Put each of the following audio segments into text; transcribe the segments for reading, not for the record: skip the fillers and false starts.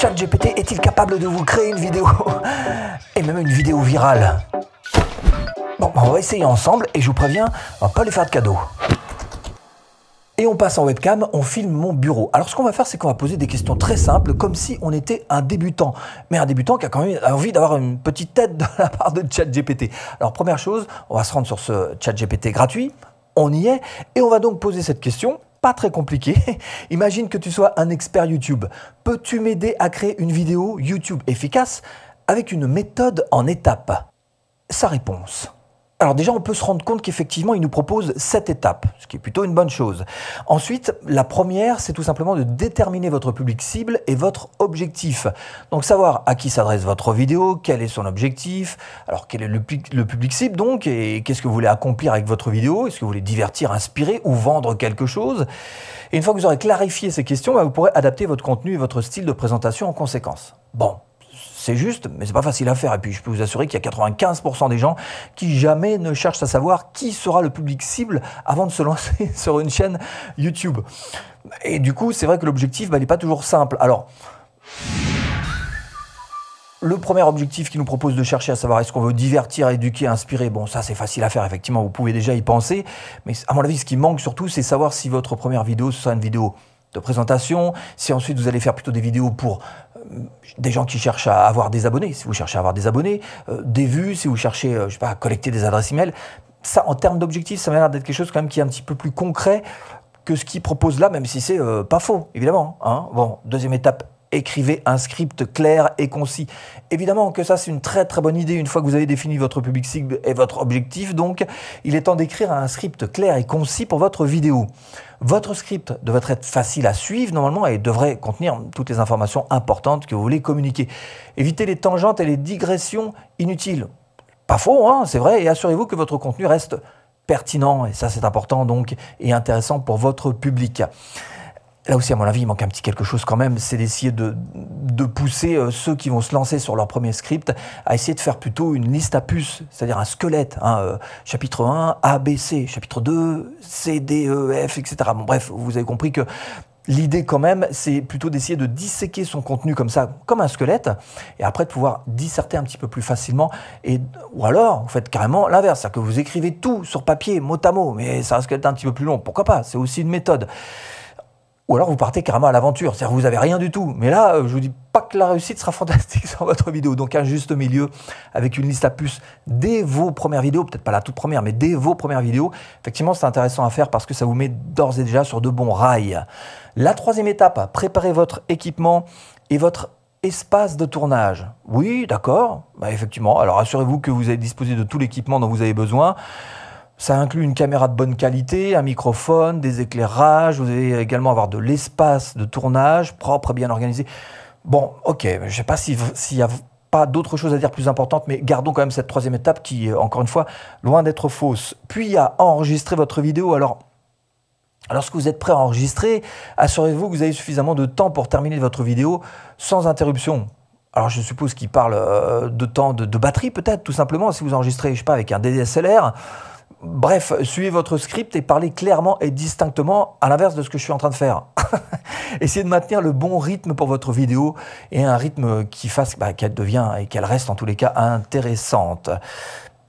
ChatGPT est-il capable de vous créer une vidéo et même une vidéo virale? Bon, on va essayer ensemble et je vous préviens, on va pas lui faire de cadeau. Et on passe en webcam, on filme mon bureau. Alors ce qu'on va faire, c'est qu'on va poser des questions très simples, comme si on était un débutant. Mais un débutant qui a quand même envie d'avoir une petite tête de la part de ChatGPT. Alors première chose, on va se rendre sur ce ChatGPT gratuit, on y est, et on va donc poser cette question. Pas très compliqué. Imagine que tu sois un expert YouTube. Peux-tu m'aider à créer une vidéo YouTube efficace avec une méthode en étapes? Sa réponse. Alors déjà, on peut se rendre compte qu'effectivement, il nous propose 7 étapes, ce qui est plutôt une bonne chose. Ensuite, la première, c'est tout simplement de déterminer votre public cible et votre objectif. Donc savoir à qui s'adresse votre vidéo, quel est son objectif, alors quel est le public cible donc, et qu'est-ce que vous voulez accomplir avec votre vidéo, est-ce que vous voulez divertir, inspirer ou vendre quelque chose. Et une fois que vous aurez clarifié ces questions, vous pourrez adapter votre contenu et votre style de présentation en conséquence. Bon. C'est juste, mais c'est pas facile à faire. Et puis, je peux vous assurer qu'il y a 95% des gens qui jamais ne cherchent à savoir qui sera le public cible avant de se lancer sur une chaîne YouTube. Et du coup, c'est vrai que l'objectif, il n'est pas toujours simple. Alors, le premier objectif qu'il nous propose de chercher à savoir est-ce qu'on veut divertir, éduquer, inspirer, bon, ça c'est facile à faire, effectivement, vous pouvez déjà y penser. Mais à mon avis, ce qui manque surtout, c'est savoir si votre première vidéo, ce sera une vidéo de présentation, si ensuite vous allez faire plutôt des vidéos pour des gens qui cherchent à avoir des abonnés, si vous cherchez à avoir des abonnés, des vues, si vous cherchez, je sais pas, à collecter des adresses email. Ça, en termes d'objectifs, ça m'a l'air d'être quelque chose quand même qui est un petit peu plus concret que ce qu'il propose là, même si c'est pas faux, évidemment. Hein. Bon, deuxième étape, écrivez un script clair et concis. Évidemment que ça, c'est une très très bonne idée. Une fois que vous avez défini votre public cible et votre objectif, donc, il est temps d'écrire un script clair et concis pour votre vidéo. Votre script devrait être facile à suivre normalement et devrait contenir toutes les informations importantes que vous voulez communiquer. Évitez les tangentes et les digressions inutiles. Pas faux, hein, c'est vrai, et assurez-vous que votre contenu reste pertinent, et ça c'est important donc, et intéressant pour votre public. Là aussi, à mon avis, il manque un petit quelque chose quand même, c'est d'essayer de pousser ceux qui vont se lancer sur leur premier script à essayer de faire plutôt une liste à puces, c'est-à-dire un squelette. Hein, chapitre 1, A, B, C, chapitre 2, C, D, E, F, etc. Bon, bref, vous avez compris que l'idée quand même, c'est plutôt d'essayer de disséquer son contenu comme ça, comme un squelette, et après de pouvoir disserter un petit peu plus facilement. Ou alors, vous faites carrément l'inverse, c'est-à-dire que vous écrivez tout sur papier, mot à mot, mais ça risque d'être un petit peu plus long. Pourquoi pas? C'est aussi une méthode. Ou alors vous partez carrément à l'aventure, c'est-à-dire que vous n'avez rien du tout. Mais là, je ne vous dis pas que la réussite sera fantastique sur votre vidéo. Donc un juste milieu avec une liste à puces dès vos premières vidéos, peut-être pas la toute première, mais dès vos premières vidéos. Effectivement, c'est intéressant à faire parce que ça vous met d'ores et déjà sur de bons rails. La troisième étape, préparez votre équipement et votre espace de tournage. Oui, d'accord, effectivement. Alors assurez-vous que vous avez disposé de tout l'équipement dont vous avez besoin. Ça inclut une caméra de bonne qualité, un microphone, des éclairages. Vous allez également avoir de l'espace de tournage propre, bien organisé. Bon, ok, je ne sais pas s'il n'y a pas d'autres choses à dire plus importantes, mais gardons quand même cette troisième étape qui est, encore une fois, loin d'être fausse. Puis, il y a enregistrer votre vidéo. Alors, lorsque vous êtes prêt à enregistrer, assurez-vous que vous avez suffisamment de temps pour terminer votre vidéo sans interruption. Alors, je suppose qu'il parle de temps de batterie, peut-être, tout simplement, si vous enregistrez, je ne sais pas, avec un DSLR. Bref, suivez votre script et parlez clairement et distinctement à l'inverse de ce que je suis en train de faire. Essayez de maintenir le bon rythme pour votre vidéo et un rythme qui fasse qu'elle devienne et qu'elle reste en tous les cas intéressante.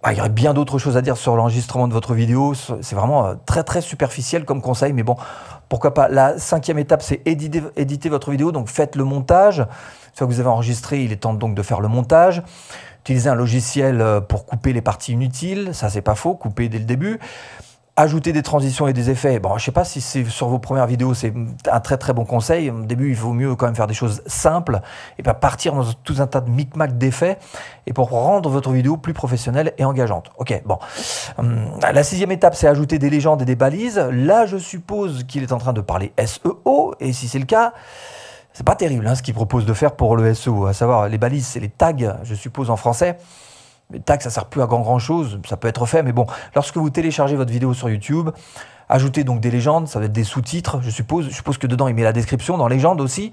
Il y aurait bien d'autres choses à dire sur l'enregistrement de votre vidéo. C'est vraiment très très superficiel comme conseil, mais bon, pourquoi pas. La cinquième étape, c'est éditer votre vidéo, donc faites le montage. Une fois que vous avez enregistré, il est temps donc de faire le montage. Utilisez un logiciel pour couper les parties inutiles, ça c'est pas faux, couper dès le début. Ajouter des transitions et des effets. Bon, je sais pas si c'est sur vos premières vidéos, c'est un très très bon conseil. Au début, il vaut mieux quand même faire des choses simples et pas partir dans tout un tas de micmac d'effets et pour rendre votre vidéo plus professionnelle et engageante. Ok, bon. La sixième étape, c'est ajouter des légendes et des balises. Là, je suppose qu'il est en train de parler SEO et si c'est le cas, c'est pas terrible ce qu'il propose de faire pour le SEO, à savoir les balises, c'est les tags, je suppose en français. Les tags, ça sert plus à grand chose, ça peut être fait, mais bon, lorsque vous téléchargez votre vidéo sur YouTube, ajoutez donc des légendes, ça va être des sous-titres, je suppose que dedans il met la description, dans légende aussi.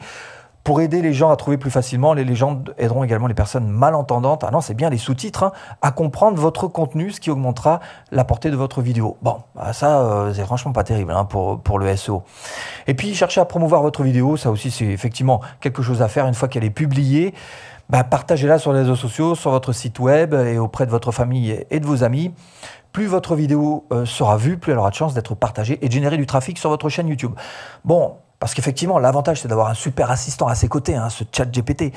Pour aider les gens à trouver plus facilement, les légendes aideront également les personnes malentendantes, ah non c'est bien les sous-titres, hein, à comprendre votre contenu, ce qui augmentera la portée de votre vidéo. Bon, bah ça c'est franchement pas terrible hein, pour le SEO. Et puis cherchez à promouvoir votre vidéo, ça aussi c'est effectivement quelque chose à faire une fois qu'elle est publiée. Bah, partagez-la sur les réseaux sociaux, sur votre site web et auprès de votre famille et de vos amis. Plus votre vidéo sera vue, plus elle aura de chances d'être partagée et de générer du trafic sur votre chaîne YouTube. Bon, parce qu'effectivement, l'avantage, c'est d'avoir un super assistant à ses côtés, hein, ce ChatGPT.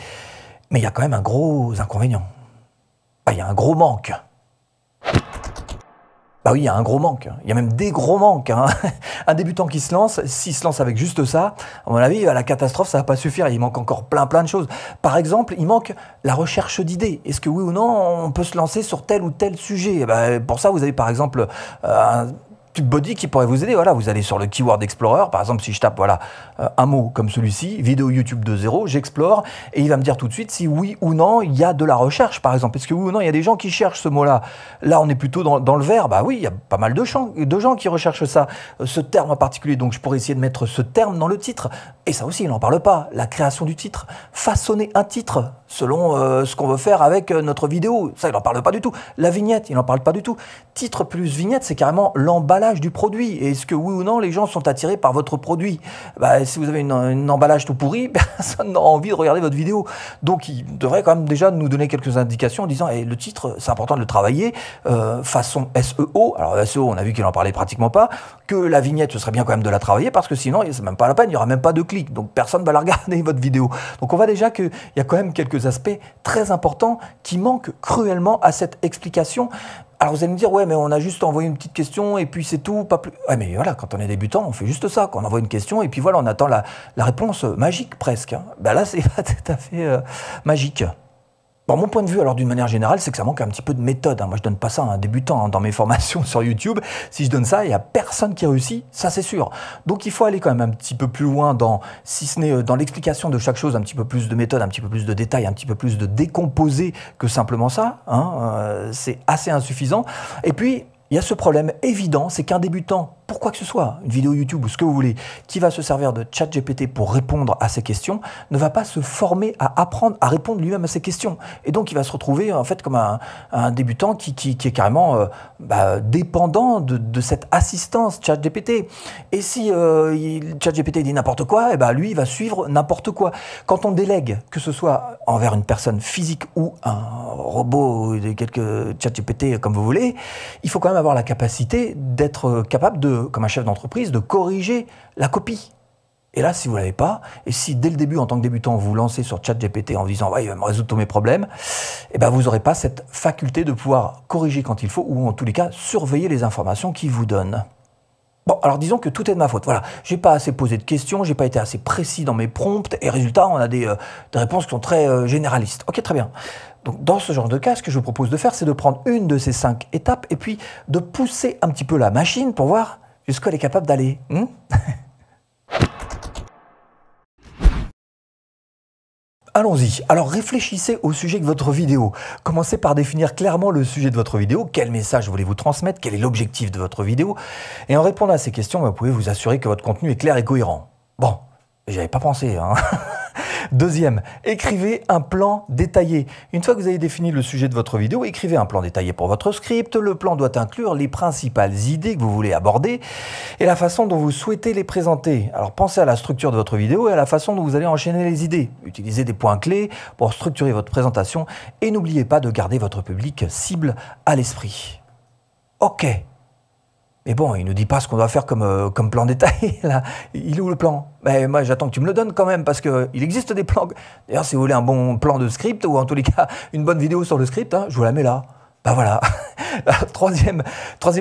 Mais il y a quand même un gros inconvénient. Bah, il y a un gros manque. Bah oui, il y a un gros manque. Il y a même des gros manques. Hein. Un débutant qui se lance, s'il se lance avec juste ça, à mon avis, la catastrophe, ça va pas suffire. Il manque encore plein de choses. Par exemple, il manque la recherche d'idées. Est-ce que oui ou non, on peut se lancer sur tel ou tel sujet? Bah, pour ça, vous avez par exemple un TubeBuddy qui pourrait vous aider. Voilà, vous allez sur le Keyword Explorer. Par exemple, si je tape voilà, un mot comme celui-ci, vidéo YouTube 2.0, j'explore et il va me dire tout de suite si oui ou non il y a de la recherche, par exemple. Est-ce que oui ou non il y a des gens qui cherchent ce mot-là? Là, on est plutôt dans le vert. Bah oui, il y a pas mal de gens qui recherchent ça, ce terme en particulier. Donc, je pourrais essayer de mettre ce terme dans le titre. Et ça aussi, il n'en parle pas. La création du titre, façonner un titre selon ce qu'on veut faire avec notre vidéo. Ça, il n'en parle pas du tout. La vignette, il n'en parle pas du tout. Titre plus vignette, c'est carrément l'emballage du produit. Et est-ce que oui ou non, les gens sont attirés par votre produit? Bah, si vous avez un emballage tout pourri, personne n'aura envie de regarder votre vidéo. Donc, il devrait quand même déjà nous donner quelques indications en disant le titre, c'est important de le travailler façon SEO. Alors, SEO, on a vu qu'il n'en parlait pratiquement pas. Que la vignette, ce serait bien quand même de la travailler parce que sinon, c'est même pas la peine, il n'y aura même pas de clics. Donc, personne ne va la regarder, votre vidéo. Donc, on voit déjà qu'il y a quand même quelques aspects très importants qui manquent cruellement à cette explication. Alors vous allez me dire, ouais, mais on a juste envoyé une petite question et puis c'est tout, pas plus. Ouais, mais voilà, quand on est débutant, on fait juste ça, on envoie une question et puis voilà, on attend la réponse magique presque. Hein. Ben là, c'est pas tout à fait magique. Bon, mon point de vue, alors d'une manière générale, c'est que ça manque un petit peu de méthode. Hein. Moi, je donne pas ça à un débutant hein, dans mes formations sur YouTube. Si je donne ça, il y a personne qui réussit, ça c'est sûr. Donc, il faut aller quand même un petit peu plus loin dans, si ce n'est dans l'explication de chaque chose, un petit peu plus de méthode, un petit peu plus de détails, un petit peu plus de décomposé que simplement ça. Hein. C'est assez insuffisant. Et puis, il y a ce problème évident, c'est qu'un débutant, pour quoi que ce soit, une vidéo YouTube ou ce que vous voulez, qui va se servir de ChatGPT pour répondre à ces questions, ne va pas se former à apprendre à répondre lui-même à ces questions. Et donc, il va se retrouver en fait comme un débutant qui est carrément dépendant de cette assistance ChatGPT. Et si ChatGPT dit n'importe quoi, lui, il va suivre n'importe quoi. Quand on délègue, que ce soit envers une personne physique ou un robot, quelques ChatGPT comme vous voulez, il faut quand même avoir la capacité d'être capable de, comme un chef d'entreprise, de corriger la copie. Et là, si vous ne l'avez pas, et si dès le début, en tant que débutant, vous lancez sur ChatGPT en vous disant ouais, « il va me résoudre tous mes problèmes », vous n'aurez pas cette faculté de pouvoir corriger quand il faut, ou en tous les cas, surveiller les informations qu'il vous donne. Bon, alors disons que tout est de ma faute. Voilà, j'ai pas assez posé de questions, j'ai pas été assez précis dans mes prompts, et résultat, on a des réponses qui sont très généralistes. Ok, très bien. Donc, dans ce genre de cas, ce que je vous propose de faire, c'est de prendre une de ces 5 étapes et puis de pousser un petit peu la machine pour voir jusqu'où elle est capable d'aller. Allons-y. Alors réfléchissez au sujet de votre vidéo. Commencez par définir clairement le sujet de votre vidéo. Quel message voulez-vous transmettre? Quel est l'objectif de votre vidéo? Et en répondant à ces questions, vous pouvez vous assurer que votre contenu est clair et cohérent. Bon, j'y avais pas pensé, hein. Deuxième, écrivez un plan détaillé. Une fois que vous avez défini le sujet de votre vidéo, écrivez un plan détaillé pour votre script. Le plan doit inclure les principales idées que vous voulez aborder et la façon dont vous souhaitez les présenter. Alors pensez à la structure de votre vidéo et à la façon dont vous allez enchaîner les idées. Utilisez des points clés pour structurer votre présentation et n'oubliez pas de garder votre public cible à l'esprit. Ok. Mais bon, il ne nous dit pas ce qu'on doit faire comme plan détaillé, là. Il est où le plan? Mais moi, j'attends que tu me le donnes quand même, parce qu'il existe des plans. D'ailleurs, si vous voulez un bon plan de script, ou en tous les cas, une bonne vidéo sur le script, hein, je vous la mets là. Ben voilà. Troisième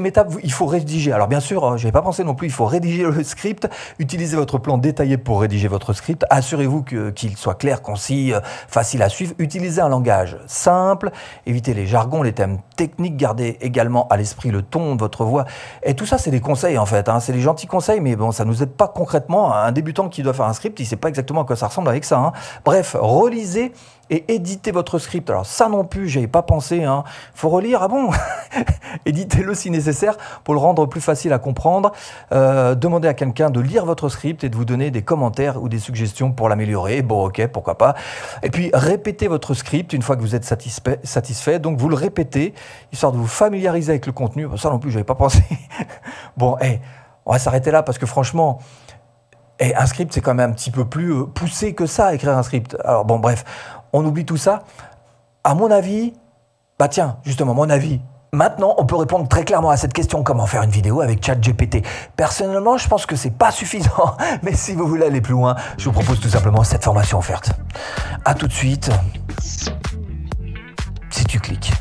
étape, il faut rédiger. Alors bien sûr, je n'avais pas pensé non plus, il faut rédiger le script. Utilisez votre plan détaillé pour rédiger votre script. Assurez-vous qu'il soit clair, concis, facile à suivre. Utilisez un langage simple. Évitez les jargons, les thèmes techniques. Gardez également à l'esprit le ton de votre voix. Et tout ça, c'est des conseils en fait. Hein. C'est des gentils conseils, mais bon, ça ne nous aide pas concrètement. Un débutant qui doit faire un script, il ne sait pas exactement à quoi ça ressemble avec ça. Hein. Bref, relisez et éditer votre script. Alors ça non plus, j'y avais pas pensé, hein. Faut relire, ah bon? Éditez-le si nécessaire pour le rendre plus facile à comprendre. Demandez à quelqu'un de lire votre script et de vous donner des commentaires ou des suggestions pour l'améliorer. Bon, ok, pourquoi pas. Et puis, répétez votre script une fois que vous êtes satisfait. Donc, vous le répétez, histoire de vous familiariser avec le contenu. Ça non plus, j'avais pas pensé. Bon, on va s'arrêter là parce que franchement, un script, c'est quand même un petit peu plus poussé que ça, écrire un script. Alors bon, bref, on oublie tout ça. À mon avis, bah tiens, justement, mon avis. Maintenant, on peut répondre très clairement à cette question, comment faire une vidéo avec ChatGPT. Personnellement, je pense que c'est pas suffisant, mais si vous voulez aller plus loin, je vous propose tout simplement cette formation offerte. À tout de suite, si tu cliques.